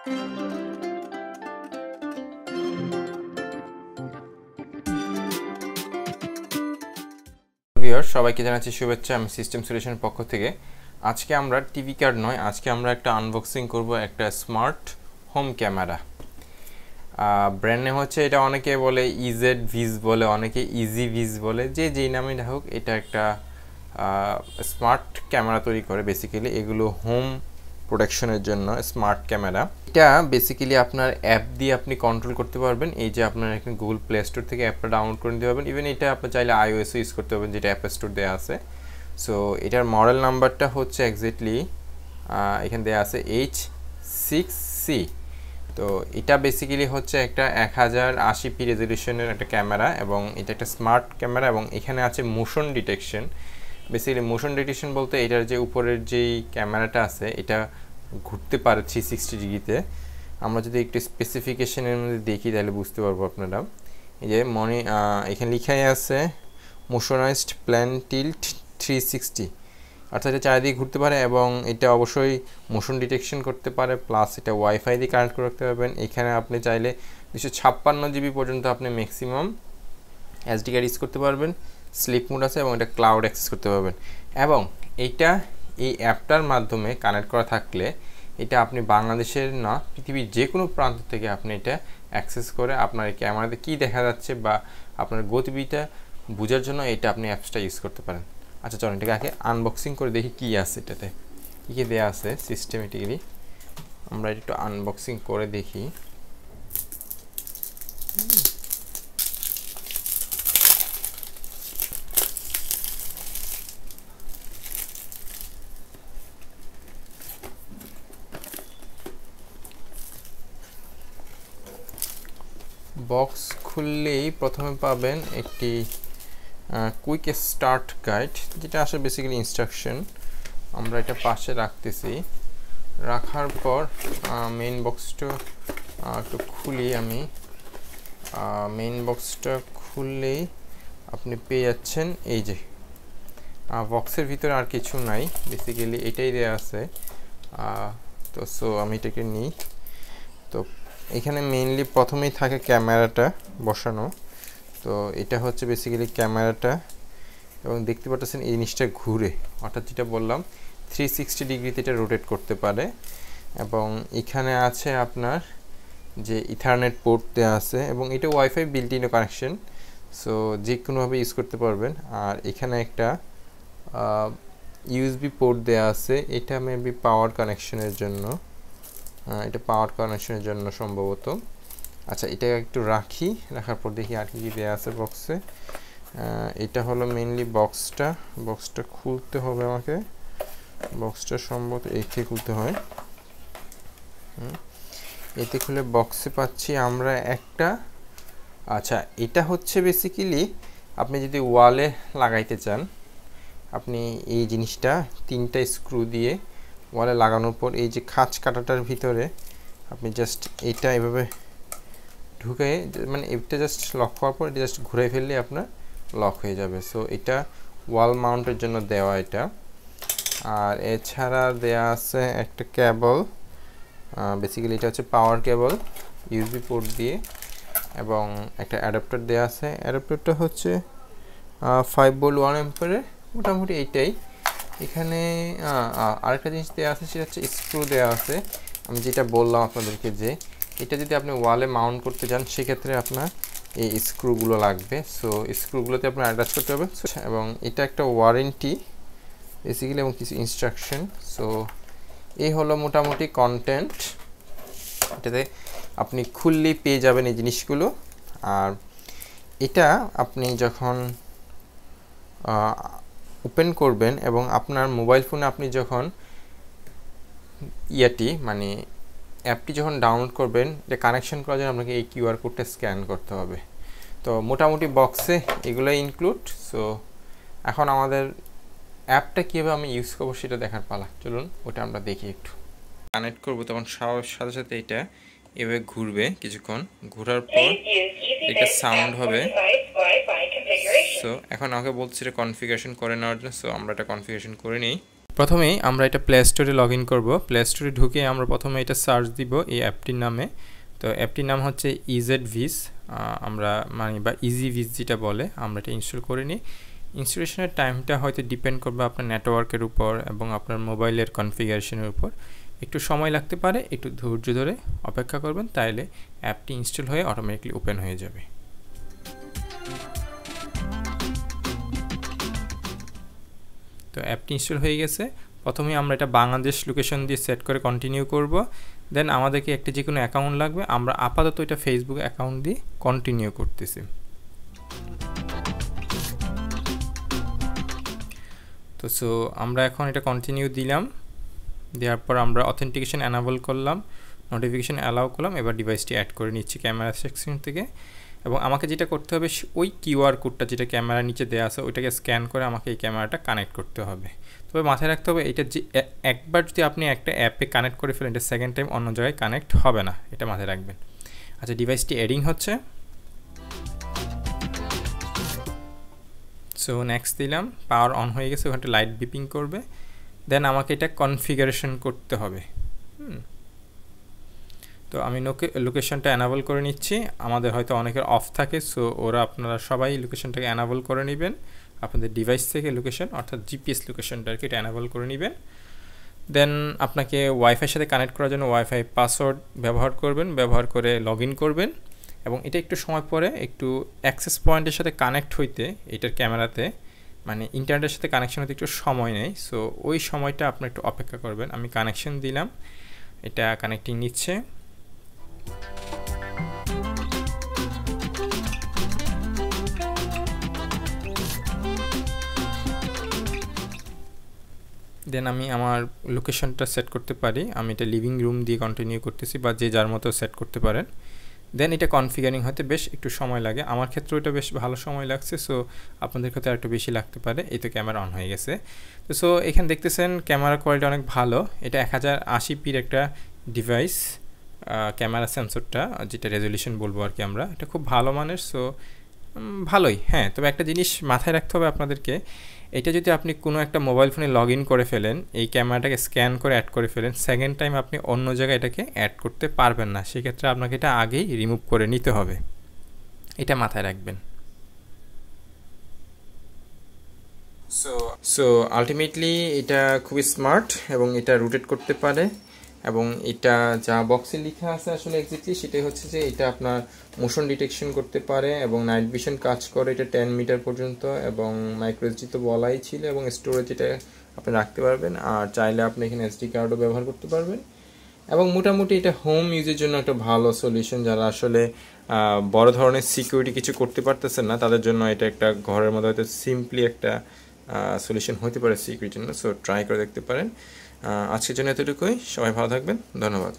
Viewers, সবাইকে জানাচ্ছি শুভেচ্ছা। আমি সিস্টেম সলিউশনের পক্ষ থেকে। আজকে আমরা টিভি কার্ড নয়, আজকে আমরা একটা আনবক্সিং করব একটা smart home camera. Brand name হচ্ছে, এটা অনেকে বলে ইজেড ভিজ বলে, অনেকে ইজি ভিজ বলে, যে যেই নামে হোক, এটা একটা স্মার্ট ক্যামেরা তৈরি করে। বেসিক্যালি এগুলো হোম প্রোটেকশনের জন্য স্মার্ট ক্যামেরা। এটা বেসিক্যালি আপনার অ্যাপ দিয়ে আপনি কন্ট্রোল করতে পারবেন। এই যে আপনার এখানে গুগল প্লে স্টোর থেকে অ্যাপটা ডাউনলোড করে নিতে পারবেন। ইভেন এটা আপনি চাইলে iOS ইউজ করতে পারবেন, যেটা অ্যাপ স্টোর দেওয়া আছে। সো এটার মডেল নাম্বারটা হচ্ছে এক্স্যাক্টলি এখানে দেওয়া আছে H6C। তো এটা বেসিক্যালি হচ্ছে একটা 1080p রেজলিউশনের একটা ক্যামেরা, এবং এটা একটা স্মার্ট ক্যামেরা, এবং এখানে আছে motion detection. Basically motion detection বলতে এটার যে উপরের যেই ক্যামেরাটা আছে এটা ঘুরতে পারে 360 ডিগ্রিতে। আমরা যদি একটু স্পেসিফিকেশনের মধ্যে দেখি তাহলে বুঝতে পারবো আপনারা। এই যে এখানে লেখাই আছে মোশনাইজড প্ল্যান টিল্ট 360, অর্থাৎ এটা চারিদিকে ঘুরতে পারে, এবং এটা অবশ্যই মোশন ডিটেকশন করতে পারে, প্লাস এটা ওয়াইফাই দিয়ে কানেক্ট করে রাখতে পারবেন। এখানে আপনি চাইলে 256 জিবি পর্যন্ত আপনি ম্যাক্সিমাম এসডি কার্ড ইউজ করতে পারবেন। স্লিপ মোড আছে, এবং এটা ক্লাউড অ্যাক্সেস করতে পারবেন। এবং এইটা এই অ্যাপটার মাধ্যমে কানেক্ট করা থাকলে এটা আপনি বাংলাদেশের না, পৃথিবীর যে কোনো প্রান্ত থেকে আপনি এটা অ্যাক্সেস করে আপনার এই ক্যামেরাতে কী দেখা যাচ্ছে বা আপনার গতিবিধিটা বোঝার জন্য এটা আপনি অ্যাপসটা ইউজ করতে পারেন। আচ্ছা, চলুন এটাকে আগে আনবক্সিং করে দেখি কী আছে এটাতে, কী কী দেওয়া আছে সিস্টেমেটিক্যালি। আমরা একটু আনবক্সিং করে দেখি। বক্স খুললেই প্রথমে পাবেন একটি কুইক স্টার্ট গাইড, যেটা আসলে বেসিক্যালি ইনস্ট্রাকশন। আমরা এটা পাশে রাখতেছি। রাখার পর মেইন বক্সটা একটু খুলি আমি। মেইন বক্সটা খুললেই আপনি পেয়ে যাচ্ছেন এই যে বক্সের ভিতরে আর কিছু নাই, বেসিক্যালি এটাই দেওয়া আছে। তো আমি এটাকে নিই। তো এখানে মেইনলি প্রথমেই থাকে ক্যামেরাটা বসানো। তো এটা হচ্ছে বেসিক্যালি ক্যামেরাটা, এবং দেখতে পাচ্ছেন এই জিনিসটা ঘুরে, অর্থাৎ যেটা বললাম 360 ডিগ্রিতে এটা রোটেট করতে পারে। এবং এখানে আছে আপনার যে ইথারনেট পোর্ট দেওয়া আছে, এবং এটা wifi built in connection, so যে কোনোভাবে ইউজ করতে পারবেন। আর এখানে একটা ইউএসবি পোর্ট দেওয়া আছে, এটা মেবি পাওয়ার কানেকশনের জন্য, এটা পাওয়ার কানেকশনের জন্য সম্ভবত। আচ্ছা, এটা একটু রাখি, রাখার পর দেখি আর কি কী দেওয়া আছে বক্সে। এটা হলো মেইনলি বক্সটা খুলতে হবে আমাকে। বক্সটা সম্ভবত এতে খুলতে হয়। এতে খুলে বক্সে পাচ্ছি আমরা একটা, আচ্ছা এটা হচ্ছে বেসিক্যালি আপনি যদি ওয়ালে লাগাইতে চান, আপনি এই জিনিসটা 3টা স্ক্রু দিয়ে ওয়ালে লাগানোর পর এই যে খাঁজ কাটাটার ভিতরে আপনি জাস্ট এটা এভাবে ঢুকে, মানে এটা জাস্ট লক করার পর এটা জাস্ট ঘুরে ফেললে আপনার লক হয়ে যাবে। সো এটা ওয়াল মাউন্টের জন্য দেওয়া এটা। আর এছাড়া দেয়া আছে একটা কেবল, বেসিক্যালি এটা হচ্ছে পাওয়ার কেবল ইউএসবি পোর্ট দিয়ে, এবং একটা অ্যাডাপ্টার দেওয়া আছে। অ্যাডাপ্টারটা হচ্ছে 5 ভোল্ট 1 অ্যাম্পিয়ারের, মোটামুটি এইটাই। এখানে আরেকটা জিনিস দেওয়া আছে, সেটা হচ্ছে স্ক্রু দেওয়া আছে। আমি যেটা বললাম আপনাদেরকে, যে এটা যদি আপনি ওয়ালে মাউন্ট করতে চান সেক্ষেত্রে আপনার এই স্ক্রুগুলো লাগবে। সো স্ক্রুগুলোতে আপনার অ্যাটাচ করতে হবে। এবং এটা একটা ওয়ারেন্টি বেসিক্যালি, এবং কিছু ইনস্ট্রাকশন। সো এই হলো মোটামুটি কন্টেন্ট। এটাতে আপনি খুললেই পেয়ে যাবেন এই জিনিসগুলো। আর এটা আপনি যখন ওপেন করবেন এবং আপনার মোবাইল ফোনে আপনি যখন মানে অ্যাপটি যখন ডাউনলোড করবেন, এটা কানেকশন করার জন্য আপনাকে এই কিউআর কোডটা স্ক্যান করতে হবে। তো মোটামুটি বক্সে এগুলো ইনক্লুড। সো এখন আমাদের অ্যাপটা কীভাবে আমি ইউজ করবো সেটা দেখার পালা। চলুন ওটা আমরা দেখি। একটু কানেক্ট করবো, তখন সাথে সাথে এটা এভাবে ঘুরবে, কিছুক্ষণ ঘোরার পর একটা সাউন্ড হবে। সো এখন আমাকে বলছে এটা কনফিগারেশন করে নেওয়ার জন্য। সো আমরা এটা কনফিগারেশন করে নিই। প্রথমেই আমরা এটা প্লে স্টোরে লগ ইন করবো। প্লে স্টোরে ঢুকে আমরা প্রথমে এটা সার্চ দিব এই অ্যাপটির নামে। তো অ্যাপটির নাম হচ্ছে EZViz, আমরা মানে বা EasyViz যেটা বলে, আমরা এটা ইনস্টল করে নিই। ইনস্টলেশনের টাইমটা হয়তো ডিপেন্ড করবে আপনার নেটওয়ার্কের উপর এবং আপনার মোবাইলের কনফিগারেশনের উপর। একটু সময় লাগতে পারে, একটু ধৈর্য ধরে অপেক্ষা করবেন, তাইলে অ্যাপটি ইনস্টল হয়ে অটোমেটিকলি ওপেন হয়ে যাবে। তো অ্যাপটি ইনস্টল হয়ে গেছে। প্রথমে আমরা এটা বাংলাদেশ লোকেশন দিয়ে সেট করে কন্টিনিউ করব। দেন আমাদেরকে একটা যে কোনো অ্যাকাউন্ট লাগবে, আমরা আপাতত এটা ফেসবুক অ্যাকাউন্ট দিয়ে কন্টিনিউ করতেছি। তো সো আমরা এখন এটা কন্টিনিউ দিলাম, দেওয়ার পর আমরা অথেন্টিকেশন অ্যানাবল করলাম, নোটিফিকেশন অ্যালাউ করলাম। এবার ডিভাইসটি অ্যাড করে নিচ্ছি ক্যামেরা সেকশন থেকে, এবং আমাকে যেটা করতে হবে ওই কিউআর কোডটা যেটা ক্যামেরার নিচে দেওয়া আছে ওইটাকে স্ক্যান করে আমাকে এই ক্যামেরাটা কানেক্ট করতে হবে। তবে মাথায় রাখতে হবে এটা যে একবার যদি আপনি একটা অ্যাপে কানেক্ট করে ফেলেন, এটা সেকেন্ড টাইম অন্য জায়গায় কানেক্ট হবে না, এটা মাথায় রাখবেন। আচ্ছা, ডিভাইসটি এডিং হচ্ছে। সো নেক্সট দিলাম, পাওয়ার অন হয়ে গেছে, ওখানটা লাইট বিপিং করবে। দেন আমাকে এটা কনফিগারেশন করতে হবে। তো আমি লোকেশনটা অ্যানাবল করে নিচ্ছি। আমাদের হয়তো অনেকের অফ থাকে, সো আপনারা সবাই লোকেশনটাকে অ্যানাবল করে নেবেন আপনাদের ডিভাইস থেকে। লোকেশন অর্থাৎ জিপিএস লোকেশনটাকে এটা অ্যানাবল করে নেবেন। দেন আপনাকে ওয়াইফাইয়ের সাথে কানেক্ট করার জন্য ওয়াইফাই পাসওয়ার্ড ব্যবহার করে লগ ইন করবেন। এবং এটা একটু সময় পরে একটু অ্যাক্সেস পয়েন্টের সাথে কানেক্ট হইতে, এটার ক্যামেরাতে মানে ইন্টারনেটের সাথে কানেকশন হতে একটু সময় নেয়। সো ওই সময়টা আপনার একটু অপেক্ষা করবেন। আমি কানেকশন দিলাম, এটা কানেক্টিং নিচ্ছে। দেন আমি আমার লোকেশনটা সেট করতে পারি। আমি এটা লিভিং রুম দিয়ে কন্টিনিউ করতেছি, বা যে যার মতো সেট করতে পারেন। দেন এটা কনফিগারিং হতে বেশ একটু সময় লাগে, আমার ক্ষেত্রে এটা বেশ ভালো সময় লাগছে। সো আপনাদের ক্ষেত্রে আরেকটু বেশি লাগতে পারে। এই তো ক্যামেরা অন হয়ে গেছে। তো সো এখানে দেখতেছেন ক্যামেরা কোয়ালিটি অনেক ভালো। এটা 1080p একটা ডিভাইস, ক্যামেরা সেন্সরটা যেটা রেজলিউশন বলবো আর কি আমরা, এটা খুব ভালো মানের। সো ভালোই। হ্যাঁ, তবে একটা জিনিস মাথায় রাখতে হবে আপনাদেরকে, এটা যদি আপনি কোনো একটা মোবাইল ফোনে লগ ইন করে ফেলেন, এই ক্যামেরাটাকে স্ক্যান করে অ্যাড করে ফেলেন, সেকেন্ড টাইম আপনি অন্য জায়গায় এটাকে অ্যাড করতে পারবেন না। সেক্ষেত্রে আপনাকে এটা আগেই রিমুভ করে নিতে হবে, এটা মাথায় রাখবেন। সো আলটিমেটলি এটা খুবই স্মার্ট এবং এটা রোটেট করতে পারে, এবং এটা যা বক্সে লেখা আছে আসলে এক্স্যাক্টলি সেটাই হচ্ছে যে এটা আপনার মোশন ডিটেকশন করতে পারে এবং নাইট ভিশন কাজ করে। এটা 10 মিটার পর্যন্ত, এবং মাইক্রোএসডি তো বলাই ছিল, এবং স্টোরেজ এটা আপনি রাখতে পারবেন। আর চাইলে আপনি এখানে এসডি কার্ডও ব্যবহার করতে পারবেন। এবং মোটামুটি এটা হোম ইউজের জন্য একটা ভালো সলিউশন। যারা আসলে বড় ধরনের সিকিউরিটি কিছু করতে পারতেছেন না, তাদের জন্য এটা একটা ঘরের মধ্যে হয়তো সিম্পলি একটা সলিউশন হতে পারে সিকিউরিটির জন্য। সো ট্রাই করে দেখতে পারেন। আজকের জন্য এতটুকুই। সবাই ভালো থাকবেন, ধন্যবাদ।